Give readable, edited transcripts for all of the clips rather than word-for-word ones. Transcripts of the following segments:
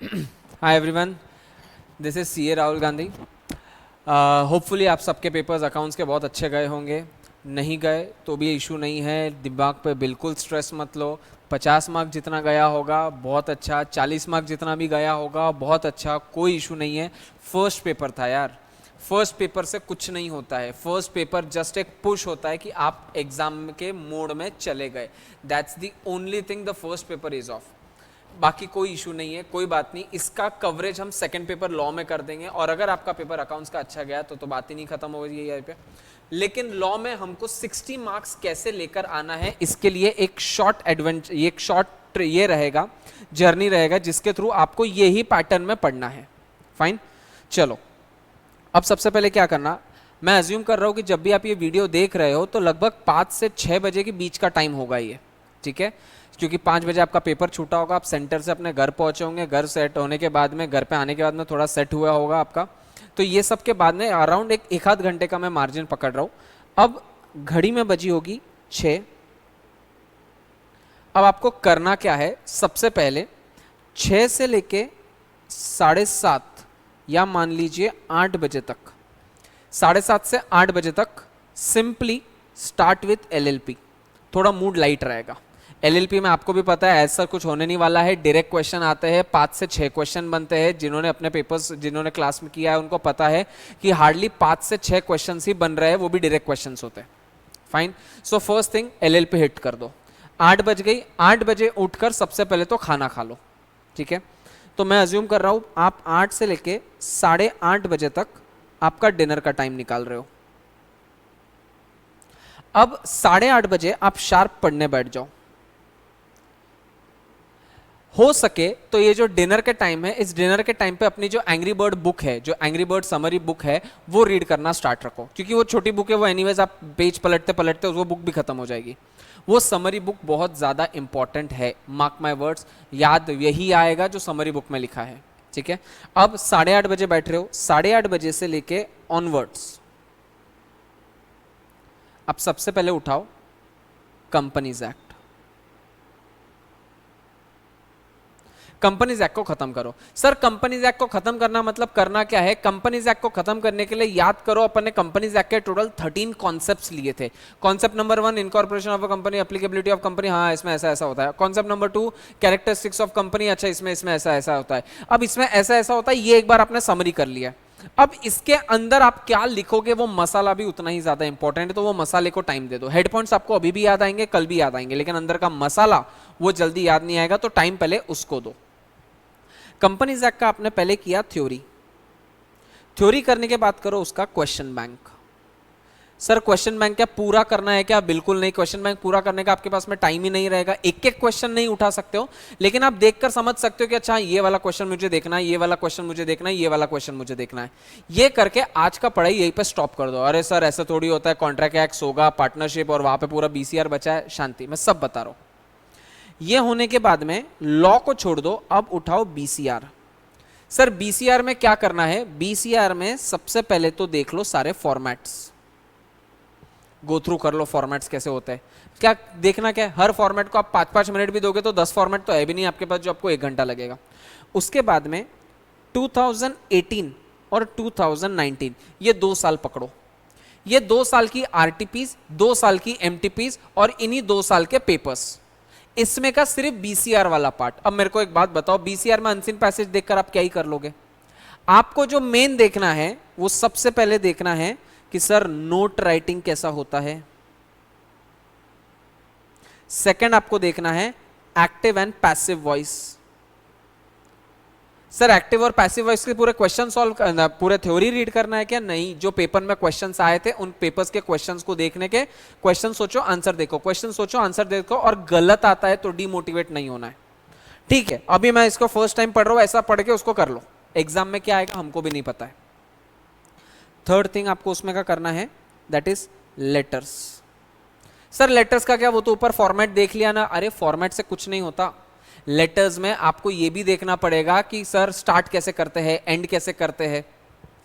Hi everyone, this is CA Rahul Gandhi. Hopefully आप सबके papers accounts के बहुत अच्छे गए होंगे। नहीं गए तो भी इशू नहीं है, दिमाग पे बिल्कुल स्ट्रेस मत लो। 50 मार्क जितना गया होगा बहुत अच्छा, 40 मार्क जितना भी गया होगा बहुत अच्छा, कोई इशू नहीं है। फर्स्ट पेपर था यार, फर्स्ट पेपर से कुछ नहीं होता है। फर्स्ट पेपर जस्ट एक पुश होता है कि आप एग्जाम के मोड में चले गए। That's the only thing the first paper is of. बाकी कोई इशू नहीं है, कोई बात नहीं। इसका कवरेज हम सेकंड पेपर लॉ में कर देंगे, और अगर आपका पेपर अकाउंट्स का अच्छा गया तो बात ही नहीं खत्म हो गई है पे। लेकिन लॉ में हमको 60 मार्क्स कैसे लेकर आना है, इसके लिए एक शॉर्ट एडवेंचर, एक शॉर्ट ये रहेगा, जर्नी रहेगा, जिसके थ्रू आपको यही पैटर्न में पढ़ना है। फाइन, चलो अब सबसे पहले क्या करना, मैं अज्यूम कर रहा हूं कि जब भी आप ये वीडियो देख रहे हो तो लगभग 5 से 6 बजे के बीच का टाइम होगा ये, ठीक है? क्योंकि 5 बजे आपका पेपर छूटा होगा, आप सेंटर से अपने घर पहुंचे होंगे, घर सेट होने के बाद में, घर पे आने के बाद में थोड़ा सेट हुआ होगा आपका, तो ये सब के बाद में अराउंड एक आध घंटे का मैं मार्जिन पकड़ रहा हूं। अब घड़ी में बजी होगी 6। अब आपको करना क्या है, सबसे पहले 6 से लेके 7:30 या मान लीजिए 8 बजे तक, 7:30 से 8 बजे तक सिंपली स्टार्ट विथ एलएलपी। थोड़ा मूड लाइट रहेगा। एलएलपी में आपको भी पता है ऐसा कुछ होने नहीं वाला है, डायरेक्ट क्वेश्चन आते हैं, 5 से 6 क्वेश्चन बनते हैं। जिन्होंने अपने पेपर्स, जिन्होंने क्लास में किया है उनको पता है कि हार्डली 5 से 6 क्वेश्चन ही बन रहे हैं, वो भी डायरेक्ट क्वेश्चन होते हैं। Fine, so first thing LLP hit कर दो। 8 बज गई, 8 बजे उठकर सबसे पहले तो खाना खा लो, ठीक है? तो मैं अज्यूम कर रहा हूं आप 8 से लेके 8:30 बजे तक आपका डिनर का टाइम निकाल रहे हो। अब 8:30 बजे आप शार्प पढ़ने बैठ जाओ। हो सके तो ये जो डिनर के टाइम है, इस डिनर के टाइम पे अपनी जो एंग्री बर्ड बुक है, जो एंग्री बर्ड समरी बुक है, वो रीड करना स्टार्ट रखो। क्योंकि वो छोटी बुक है, वो एनीवेज आप पेज पलटते पलटते वो बुक भी खत्म हो जाएगी। वो समरी बुक बहुत ज्यादा इंपॉर्टेंट है, मार्क माई वर्ड्स, याद यही आएगा जो समरी बुक में लिखा है, ठीक है? अब 8:30 बजे बैठ रहे हो, 8:30 बजे से लेके ऑनवर्ड्स अब सबसे पहले उठाओ कंपनीज एक्ट। कंपनीज एक्ट को खत्म करो। सर कंपनीज एक्ट को खत्म करना मतलब करना क्या है? कंपनीज एक्ट को खत्म करने के लिए याद करो, अपन ने कंपनीज एक्ट के टोटल 13 कॉन्सेप्ट्स लिए थे। Concept number 1 incorporation of a company, applicability of company, हाँ इसमें ऐसा ऐसा होता है। Concept number 2 characteristics of company, अच्छा इसमें ऐसा ऐसा होता है। अब इसमें ऐसा ऐसा होता है, ये एक बार आपने समरी कर लिया। अब इसके अंदर आप क्या लिखोगे, वो मसाला भी उतना ही ज्यादा इंपॉर्टेंट है, तो वो मसाले को टाइम दे दो। हेड पॉइंट्स आपको अभी भी याद आएंगे, कल भी याद आएंगे, लेकिन अंदर का मसाला वो जल्दी याद नहीं आएगा, तो टाइम पहले उसको दो। कंपनीज एक्ट का आपने पहले किया थ्योरी। थ्योरी करने के बाद करो उसका question bank. Sir question bank क्या पूरा करना है क्या? बिल्कुल नहीं, क्वेश्चन बैंक पूरा करने का आपके पास में टाइम ही नहीं रहेगा। एक एक क्वेश्चन नहीं उठा सकते हो, लेकिन आप देखकर समझ सकते हो कि अच्छा ये वाला क्वेश्चन मुझे देखना है, ये वाला क्वेश्चन मुझे देखना है, ये वाला क्वेश्चन मुझे देखना है। ये करके आज का पढ़ाई यहीं पे स्टॉप कर दो। अरे सर ऐसा थोड़ी होता है, कॉन्ट्रैक्ट एक्ट होगा, पार्टनरशिप, और वहां पे पूरा बीसीआर बचा है। शांति, मैं सब बता रहा हूं। ये होने के बाद में लॉ को छोड़ दो, अब उठाओ बीसीआर। सर बीसीआर में क्या करना है? बीसीआर में सबसे पहले तो देख लो सारे फॉर्मेट्स, गो थ्रू कर लो फॉर्मेट्स कैसे होते हैं। क्या देखना क्या है? हर फॉर्मेट को आप 5-5 मिनट भी दोगे तो 10 फॉर्मेट तो है भी नहीं आपके पास जो आपको 1 घंटा लगेगा। उसके बाद में 2018 और 2019 ये 2 साल पकड़ो। ये 2 साल की आरटीपीज, 2 साल की एमटीपीज और इन्हीं 2 साल के पेपर्स, इसमें का सिर्फ बीसीआर वाला पार्ट। अब मेरे को एक बात बताओ, बीसीआर में अनसीन पैसेज देखकर आप क्या ही कर लोगे? आपको जो मेन देखना है वो सबसे पहले देखना है कि सर नोट राइटिंग कैसा होता है। सेकंड आपको देखना है active and passive voice. Sir active और पैसिव वॉइस के पूरे क्वेश्चन सॉल्व करना, पूरे थ्योरी रीड करना है क्या? नहीं, जो पेपर में क्वेश्चंस आए थे उन पेपर्स के क्वेश्चंस को देखने के, क्वेश्चन सोचो आंसर देखो, क्वेश्चन सोचो आंसर देखो, और गलत आता है तो डीमोटिवेट नहीं होना है, ठीक है? अभी मैं इसको फर्स्ट टाइम पढ़ रहा हूं, ऐसा पढ़ के उसको कर लो। एग्जाम में क्या आएगा हमको भी नहीं पता है। थर्ड थिंग आपको उसमें का करना है, that is letters. Sir letters का क्या? वो तो ऊपर फॉर्मेट देख लिया ना। अरे फॉर्मेट से कुछ नहीं होता। लेटर्स में आपको ये भी देखना पड़ेगा कि सर स्टार्ट कैसे करते हैं, एंड कैसे करते हैं,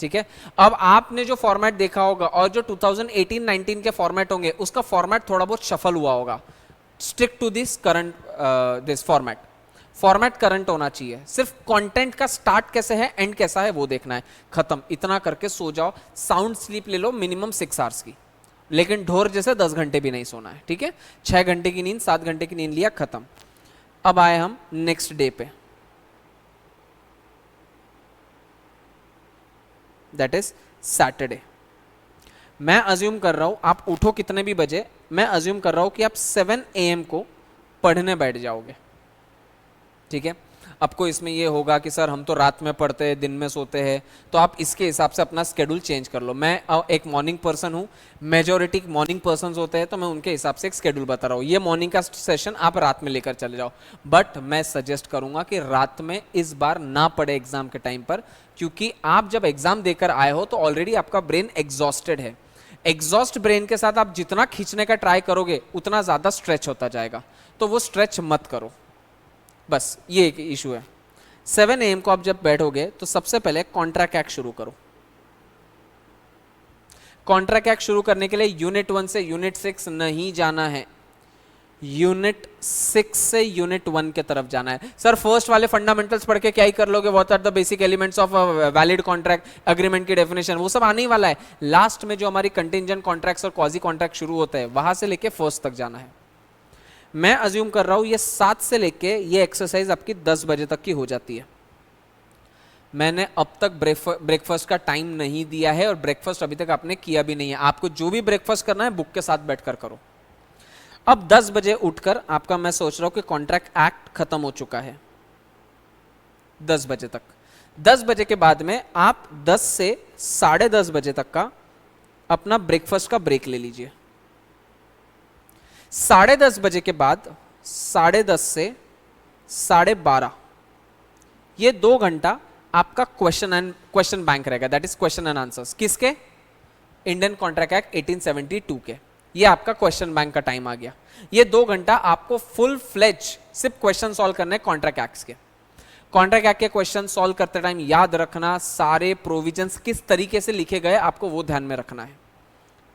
ठीक है? अब आपने जो फॉर्मेट देखा होगा और जो 2018-19 के फॉर्मेट होंगे, उसका फॉर्मेट थोड़ा बहुत शफल हुआ होगा। Stick to this current this format. Format current होना चाहिए, सिर्फ कंटेंट का स्टार्ट कैसे है एंड कैसा है वो देखना है, खत्म। इतना करके सो जाओ, साउंड स्लीप ले लो मिनिमम 6 आवर्स की, लेकिन ढोर जैसे 10 घंटे भी नहीं सोना है, ठीक है। 6 घंटे की नींद, 7 घंटे की नींद लिया, खत्म। अब आए हम नेक्स्ट डे पे, दैट इज सैटरडे। मैं अज्यूम कर रहा हूं आप उठो कितने भी बजे, मैं अज्यूम कर रहा हूं कि आप 7 AM को पढ़ने बैठ जाओगे, ठीक है। आपको इसमें ये होगा कि सर हम तो रात में पढ़ते हैं, दिन में सोते हैं, तो आप इसके हिसाब से अपना स्केड्यूल चेंज कर लो। मैं एक मॉर्निंग पर्सन हूँ, मेजोरिटी मॉर्निंग पर्सन होते हैं, तो मैं उनके हिसाब से एक स्केड्यूल बता रहा हूँ। ये मॉर्निंग का सेशन आप रात में लेकर चले जाओ, बट मैं सजेस्ट करूंगा कि रात में इस बार ना पढ़े एग्जाम के टाइम पर, क्योंकि आप जब एग्जाम देकर आए हो तो ऑलरेडी आपका ब्रेन एग्जॉस्टेड है। एग्जॉस्ट ब्रेन के साथ आप जितना खींचने का ट्राई करोगे उतना ज्यादा स्ट्रेच होता जाएगा, तो वो स्ट्रेच मत करो, बस ये एक इशू है। 7 AM को आप जब बैठोगे तो सबसे पहले कॉन्ट्रैक्ट एक्ट शुरू करो। कॉन्ट्रैक्ट एक्ट शुरू करने के लिए यूनिट 1 से यूनिट 6 नहीं जाना है, यूनिट 6 से यूनिट 1 के तरफ जाना है। सर फर्स्ट वाले फंडामेंटल्स पढ़ के क्या ही कर लोगे, what are the basic elements of valid contract, agreement की डेफिनेशन, वो सब आने ही वाला है। लास्ट में जो हमारी कंटिंजेंट कॉन्ट्रैक्ट्स और क्वाजी कॉन्ट्रैक्ट शुरू होते हैं, वहां से लेके फर्स्ट तक जाना है। मैं अज्यूम कर रहा हूं ये 7 से लेके ये एक्सरसाइज आपकी 10 बजे तक की हो जाती है। मैंने अब तक ब्रेकफास्ट का टाइम नहीं दिया है और ब्रेकफास्ट अभी तक आपने किया भी नहीं है। आपको जो भी ब्रेकफास्ट करना है बुक के साथ बैठकर करो। अब 10 बजे उठकर आपका, मैं सोच रहा हूं कि कॉन्ट्रैक्ट एक्ट खत्म हो चुका है 10 बजे तक। 10 बजे के बाद में आप 10 से 10:30 बजे तक का अपना ब्रेकफास्ट का ब्रेक ले लीजिए। 10:30 बजे के बाद 10:30 से 12:30 ये 2 घंटा आपका क्वेश्चन बैंक रहेगा, that is question and answers. किसके? इंडियन कॉन्ट्रैक्ट एक्ट 1872 के। ये आपका क्वेश्चन बैंक का टाइम आ गया। ये 2 घंटा आपको फुल फ्लेज सिर्फ क्वेश्चन सॉल्व करने कॉन्ट्रैक्ट एक्ट के। कॉन्ट्रैक्ट एक्ट के क्वेश्चन सॉल्व करते टाइम याद रखना सारे प्रोविजंस किस तरीके से लिखे गए, आपको वो ध्यान में रखना है।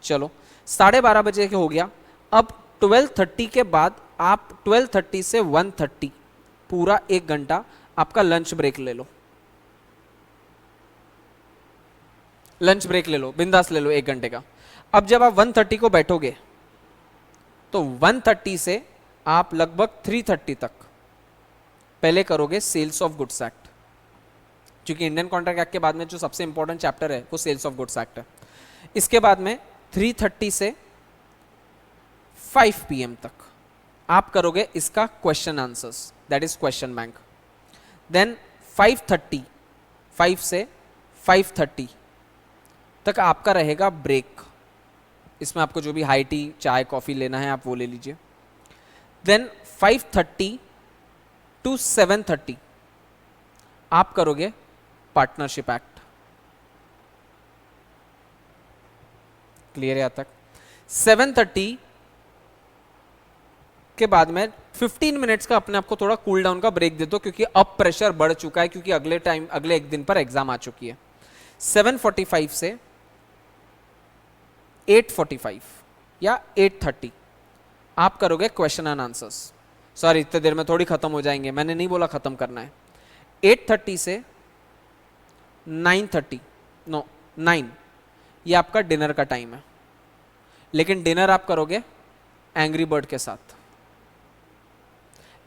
चलो 12:30 बजे के हो गया। अब 12:30 के बाद आप 12:30 से 1:30 पूरा 1 घंटा आपका लंच ब्रेक ले लो। लंच ब्रेक ले लो, बिंदास ले लो 1 घंटे का। अब जब आप 1:30 को बैठोगे तो 1:30 से आप लगभग 3:30 तक पहले करोगे सेल्स ऑफ गुड्स एक्ट, क्योंकि इंडियन कॉन्ट्रैक्ट एक्ट के बाद में जो सबसे इंपॉर्टेंट चैप्टर है वो सेल्स ऑफ गुड्स एक्ट है। इसके बाद में 3:30 से 5 PM तक आप करोगे इसका question answers, that is question bank. Then 5 से 5:30 तक आपका रहेगा ब्रेक। इसमें आपको जो भी हाई टी, चाय, कॉफी लेना है आप वो ले लीजिए। देन 5:30 to 7:30 आप करोगे पार्टनरशिप एक्ट। क्लियर है यहां तक? 7:30 के बाद में 15 मिनट्स का अपने आप को थोड़ा कूल डाउन का ब्रेक दे दो, क्योंकि अब प्रेशर बढ़ चुका है, क्योंकि अगले एक दिन पर एग्जाम आ चुकी है। 7:45 से 8:45 या 8:30 आप करोगे क्वेश्चन एंड आंसर्स। सॉरी इतने देर में थोड़ी खत्म हो जाएंगे, मैंने नहीं बोला खत्म करना है। 8:30 से 9 ये आपका डिनर का टाइम है, लेकिन डिनर आप करोगे एंग्री बर्ड के साथ।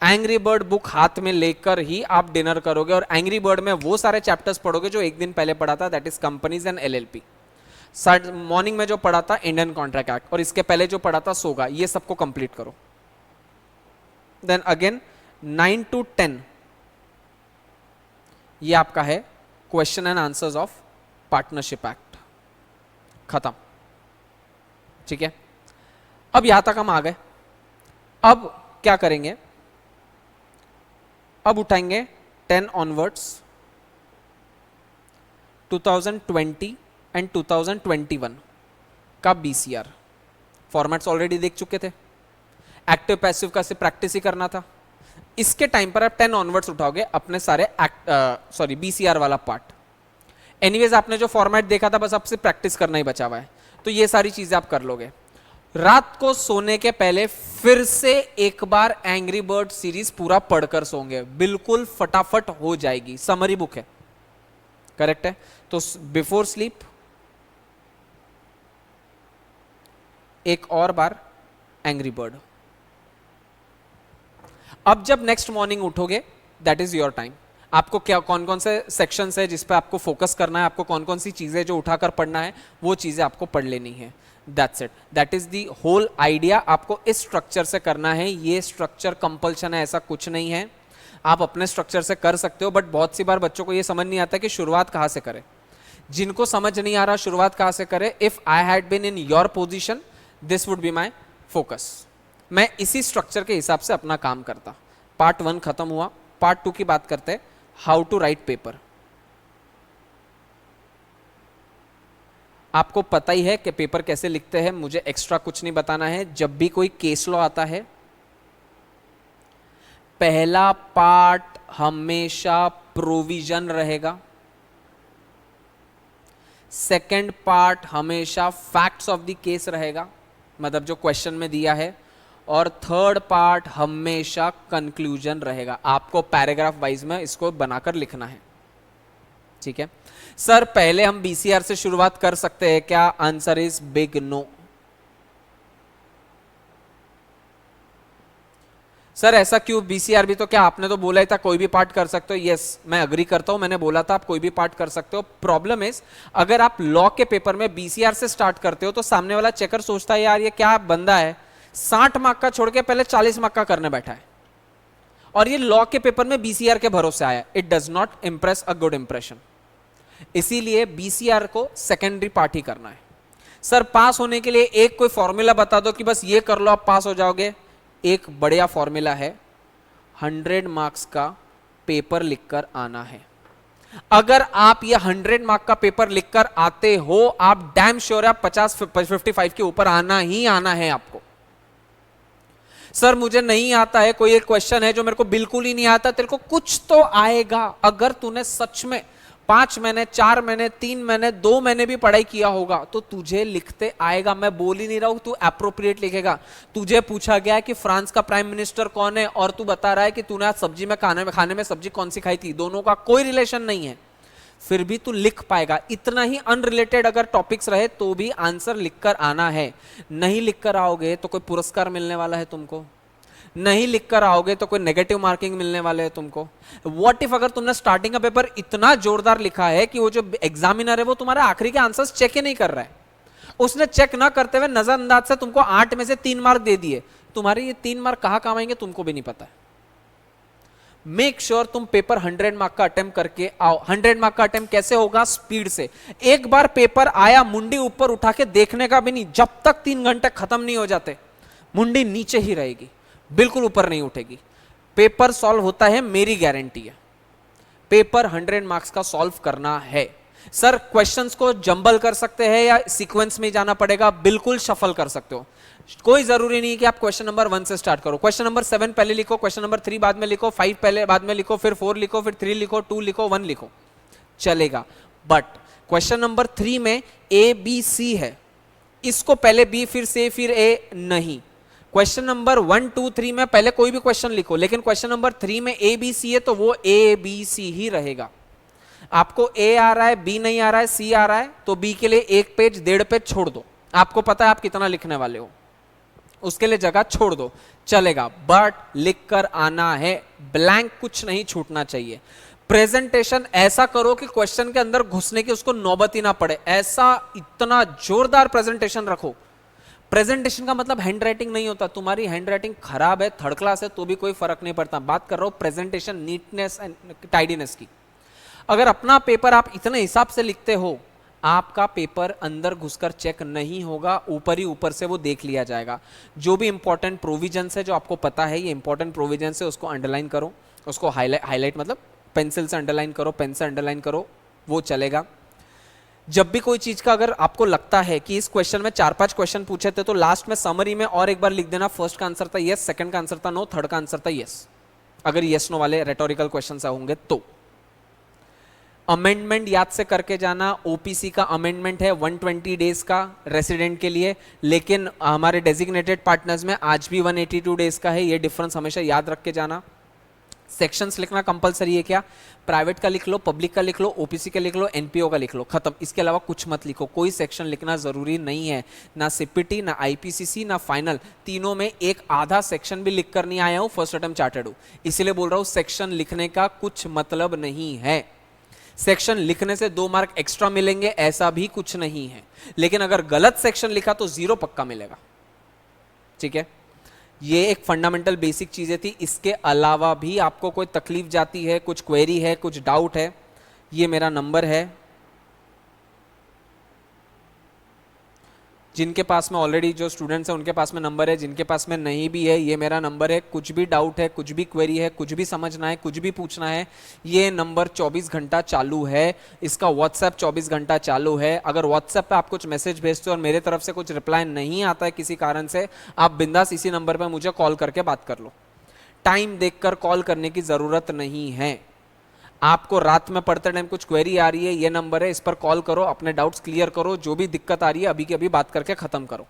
एंग्री बर्ड बुक हाथ में लेकर ही आप डिनर करोगे, और एंग्री बर्ड में वो सारे चैप्टर्स पढ़ोगे जो एक दिन पहले पढ़ा था, that is companies and LLP। Morning में जो पढ़ा था इंडियन कॉन्ट्रैक्ट एक्ट, और इसके पहले जो पढ़ा था सोगा, ये सबको कंप्लीट करो। देन अगेन 9 to 10 ये आपका है question and answers of partnership act, खत्म। ठीक है, अब यहां तक हम आ गए। अब क्या करेंगे? अब उठाएंगे 10 ऑनवर्ड्स 2020 एंड 2021 का BCR। फॉर्मेट्स ऑलरेडी देख चुके थे, एक्टिव पैसिव का सिर्फ प्रैक्टिस ही करना था। इसके टाइम पर आप 10 ऑनवर्ड्स उठाओगे अपने सारे BCR वाला पार्ट। एनीवेज आपने जो फॉर्मेट देखा था बस आपसे प्रैक्टिस करना ही बचा हुआ है, तो ये सारी चीजें आप कर लोगे। रात को सोने के पहले फिर से एक बार एंग्री बर्ड सीरीज पूरा पढ़कर सोंगे, बिल्कुल फटाफट हो जाएगी, समरी बुक है, करेक्ट है। तो बिफोर स्लीप एक और बार एंग्री बर्ड। अब जब नेक्स्ट मॉर्निंग उठोगे, दैट इज योर टाइम। आपको क्या कौन कौन से सेक्शंस है जिस पे आपको फोकस करना है, आपको कौन कौन सी चीजें जो उठाकर पढ़ना है, वो चीजें आपको पढ़ लेनी है। That's it, that is the whole idea. आपको इस स्ट्रक्चर से करना है, ये स्ट्रक्चर कंपल्शन है, ऐसा कुछ नहीं है, आप अपने स्ट्रक्चर से कर सकते हो। बट बहुत सी बार बच्चों को ये समझ नहीं आता कि शुरुआत कहाँ से करें। जिनको समझ नहीं आ रहा शुरुआत कहाँ से करें, if I had been in your position this would be my focus. मैं इसी स्ट्रक्चर के हिसाब से अपना काम करता। पार्ट 1 खत्म हुआ, पार्ट 2 की बात करते हैं, हाउ टू राइट पेपर। आपको पता ही है कि पेपर कैसे लिखते हैं, मुझे एक्स्ट्रा कुछ नहीं बताना है। जब भी कोई केस लॉ आता है, पहला पार्ट हमेशा प्रोविजन रहेगा, सेकंड पार्ट हमेशा फैक्ट्स ऑफ द केस रहेगा, मतलब जो क्वेश्चन में दिया है, और थर्ड पार्ट हमेशा कंक्लूजन रहेगा। आपको पैराग्राफ वाइज में इसको बनाकर लिखना है, ठीक है। सर पहले हम बीसीआर से शुरुआत कर सकते हैं क्या? Answer is big no. Sir ऐसा क्यों? बीसीआर भी तो क्या आपने तो बोला ही था कोई भी पार्ट कर सकते हो। यस मैं अग्री करता हूं, मैंने बोला था आप कोई भी पार्ट कर सकते हो। प्रॉब्लम इज अगर आप लॉ के पेपर में बीसीआर से स्टार्ट करते हो तो सामने वाला चेकर सोचता है यार ये क्या बंदा है, 60 मार्क का छोड़ के पहले 40 मार्क का करने बैठा है, और ये लॉ के पेपर में बीसीआर के भरोसे आया। It does not Impress a good impression. इसीलिए बीसीआर को सेकेंडरी पार्ट ही करना है। सर पास होने के लिए एक कोई फॉर्मूला बता दो कि बस ये कर लो आप पास हो जाओगे। एक बढ़िया फॉर्मूला है, 100 मार्क्स का पेपर लिखकर आना है। अगर आप ये 100 मार्क का पेपर लिखकर आते हो, आप डैम श्योर है आप 55 के ऊपर आना ही आना है आपको। सर मुझे नहीं आता है, कोई एक क्वेश्चन है जो मेरे को बिल्कुल ही नहीं आता, तेरे को कुछ तो आएगा। अगर तूने सच में 5 महीने 4 महीने 3 महीने 2 महीने भी पढ़ाई किया होगा तो तुझे लिखते आएगा। मैं बोल ही नहीं रहा हूं तू एप्रोप्रिएट लिखेगा। तुझे पूछा गया कि फ्रांस का प्राइम मिनिस्टर कौन है और तू बता रहा है कि तूने आज सब्जी में खाने में सब्जी कौन सी खाई थी, दोनों का कोई रिलेशन नहीं है, फिर भी तू लिख पाएगा। इतना ही अनरिलेटेड अगर टॉपिक्स रहे तो भी आंसर लिखकर आना है। नहीं लिखकर आओगे तो कोई पुरस्कार मिलने वाला है तुमको, नहीं लिखकर आओगे तो कोई नेगेटिव मार्किंग मिलने वाले है तुमको। व्हाट इफ अगर तुमने स्टार्टिंग का पेपर इतना जोरदार लिखा है कि वो जो एग्जामिनर है वो तुम्हारे आखिरी के आंसर्स चेक ही नहीं कर रहा है, उसने चेक ना करते हुए नजरअंदाज से तुमको 8 में से 3 मार्क दे दिए, तुम्हारे ये 3 मार्क कहां काम आएंगे तुमको भी नहीं पता है। मेक श्योर तुम पेपर 100 मार्क का अटेम्प्ट करके आओ। 100 मार्क का अटेम्प्ट कैसे होगा? स्पीड से। एक बार पेपर आया मुंडी ऊपर उठा के देखने का भी नहीं, जब तक 3 घंटे खत्म नहीं हो जाते मुंडी नीचे ही रहेगी, बिल्कुल ऊपर नहीं उठेगी। पेपर सॉल्व होता है, मेरी गारंटी है। पेपर 100 मार्क्स का सॉल्व करना है। सर क्वेश्चंस को जंबल कर सकते हैं या सीक्वेंस में जाना पड़ेगा? बिल्कुल शफल कर सकते हो, कोई जरूरी नहीं कि आप क्वेश्चन नंबर 1 से स्टार्ट करो। क्वेश्चन नंबर 7 पहले लिखो, क्वेश्चन नंबर 3 बाद में लिखो, 5 पहले बाद में लिखो, फिर 4 लिखो, फिर 3 लिखो, 2 लिखो, 1 लिखो, चलेगा। बट क्वेश्चन नंबर 3 में ए बी सी है, इसको पहले बी फिर सी फिर ए नहीं। क्वेश्चन नंबर 1 2 3 में पहले कोई भी क्वेश्चन लिखो, लेकिन क्वेश्चन नंबर 3 में ए बी सी है तो वो ए बी सी ही रहेगा। आपको ए आ रहा है, बी नहीं आ रहा है, सी आ रहा है, तो बी के लिए 1 पेज 1.5 पेज छोड़ दो। आपको पता है आप कितना लिखने वाले हो, उसके लिए जगह छोड़ दो, चलेगा। बट लिखकर आना है, ब्लैंक कुछ नहीं छूटना चाहिए। प्रेजेंटेशन ऐसा करो कि क्वेश्चन के अंदर घुसने की उसको नौबत ही ना पड़े, ऐसा इतना जोरदार प्रेजेंटेशन रखो। प्रेजेंटेशन का मतलब हैंड राइटिंग नहीं होता, तुम्हारी हैंड राइटिंग खराब है, 3rd क्लास है, तो भी कोई फर्क नहीं पड़ता। बात कर रहा हूं प्रेजेंटेशन, नीटनेस एंड टाइडीनेस की। अगर अपना पेपर आप इतने हिसाब से लिखते हो, आपका पेपर अंदर घुसकर चेक नहीं होगा, ऊपर ही ऊपर से वो देख लिया जाएगा। जो भी इंपॉर्टेंट प्रोविजंस है जो आपको पता है ये इंपॉर्टेंट प्रोविजंस है, उसको अंडरलाइन करो, उसको हाईलाइट मतलब पेंसिल से अंडरलाइन करो, पेन से अंडरलाइन करो, वो चलेगा। जब भी कोई चीज का अगर आपको लगता है कि इस क्वेश्चन में 4-5 क्वेश्चन पूछे थे तो लास्ट में समरी में और एक बार लिख देना, फर्स्ट का आंसर था यस, सेकंड का आंसर था नो, थर्ड का आंसर था यस, अगर यस नो वाले रेटोरिकल क्वेश्चन होंगे तो। अमेंडमेंट याद से करके जाना, ओपीसी का अमेंडमेंट है 120 डेज का रेसिडेंट के लिए, लेकिन हमारे डेजिग्नेटेड पार्टनर्स में आज भी 182 डेज का है, ये डिफरेंस हमेशा याद रख के जाना। सेक्शंस लिखना कंपलसरी है क्या? प्राइवेट का लिख लो, पब्लिक का लिख लो, ओपीसी का लिख लो, एनपीओ का लिख लो, खत्म। इसके अलावा कुछ मत लिखो, कोई सेक्शन लिखना जरूरी नहीं है, ना सीपीटी, ना आईपीसीसी, ना फाइनल, तीनों में एक आधा सेक्शन भी लिख कर नहीं आया हूं, फर्स्ट अटेम्प्ट चार्टर्ड हूं, इसीलिए बोल रहा हूं सेक्शन लिखने का कुछ मतलब नहीं है। सेक्शन लिखने से 2 मार्क एक्स्ट्रा मिलेंगे ऐसा भी कुछ नहीं है, लेकिन अगर गलत सेक्शन लिखा तो 0 पक्का मिलेगा, ठीक है। ये एक फंडामेंटल बेसिक चीजें थी। इसके अलावा भी आपको कोई तकलीफ जाती है, कुछ क्वेरी है, कुछ डाउट है, ये मेरा नंबर है। जिनके पास में ऑलरेडी जो स्टूडेंट्स हैं उनके पास में नंबर है, जिनके पास में नहीं भी है, ये मेरा नंबर है। कुछ भी डाउट है, कुछ भी क्वेरी है, कुछ भी समझना है, कुछ भी पूछना है, ये नंबर 24 घंटा चालू है। इसका व्हाट्सएप 24 घंटा चालू है। अगर व्हाट्सएप पे आप कुछ मैसेज भेजते हो और मेरे तरफ से कुछ रिप्लाई नहीं आता है किसी कारण से, आप बिंदास इसी नंबर पर मुझे कॉल करके बात कर लो। टाइम देखकर कॉल करने की जरूरत नहीं है। आपको रात में पढ़ते टाइम कुछ क्वेरी आ रही है, ये नंबर है, इस पर कॉल करो, अपने डाउट्स क्लियर करो, जो भी दिक्कत आ रही है अभी की अभी बात करके खत्म करो,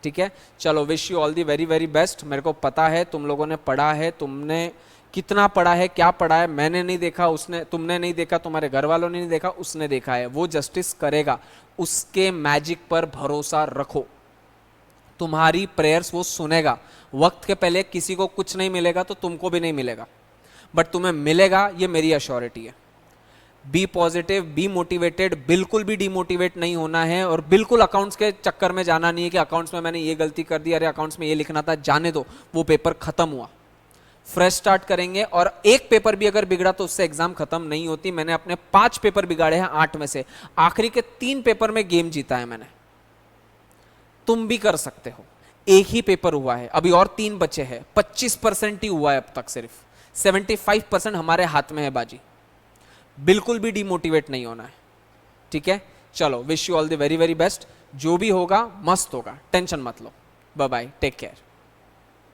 ठीक है। चलो, wish you all the very very best. मेरे को पता है तुम लोगों ने पढ़ा है, तुमने कितना पढ़ा है, क्या पढ़ा है, मैंने नहीं देखा, उसने, तुमने नहीं देखा, तुम्हारे घर वालों ने नहीं देखा, उसने देखा है, वो जस्टिस करेगा। उसके मैजिक पर भरोसा रखो, तुम्हारी प्रेयर्स वो सुनेगा। वक्त के पहले किसी को कुछ नहीं मिलेगा तो तुमको भी नहीं मिलेगा, बट तुम्हें मिलेगा, ये मेरी अश्योरिटी है। बी पॉजिटिव, बी मोटिवेटेड, बिल्कुल भी डिमोटिवेट नहीं होना है, और बिल्कुल अकाउंट्स के चक्कर में जाना नहीं है कि अकाउंट्स में मैंने ये गलती कर दी, अरे अकाउंट्स में ये लिखना था, जाने दो, वो पेपर खत्म हुआ, फ्रेश स्टार्ट करेंगे। और एक पेपर भी अगर बिगड़ा तो उससे एग्जाम खत्म नहीं होती। मैंने अपने 5 पेपर बिगाड़े हैं 8 में से, आखिरी के 3 पेपर में गेम जीता है मैंने। तुम भी कर सकते हो। एक ही पेपर हुआ है, अभी और 3 बचे हैं, 25% ही हुआ है अब तक, सिर्फ 75% हमारे हाथ में है बाजी। बिल्कुल भी डिमोटिवेट नहीं होना है, ठीक है। चलो, wish you all the very very best. जो भी होगा मस्त होगा, टेंशन मत लो। Bye bye, take care.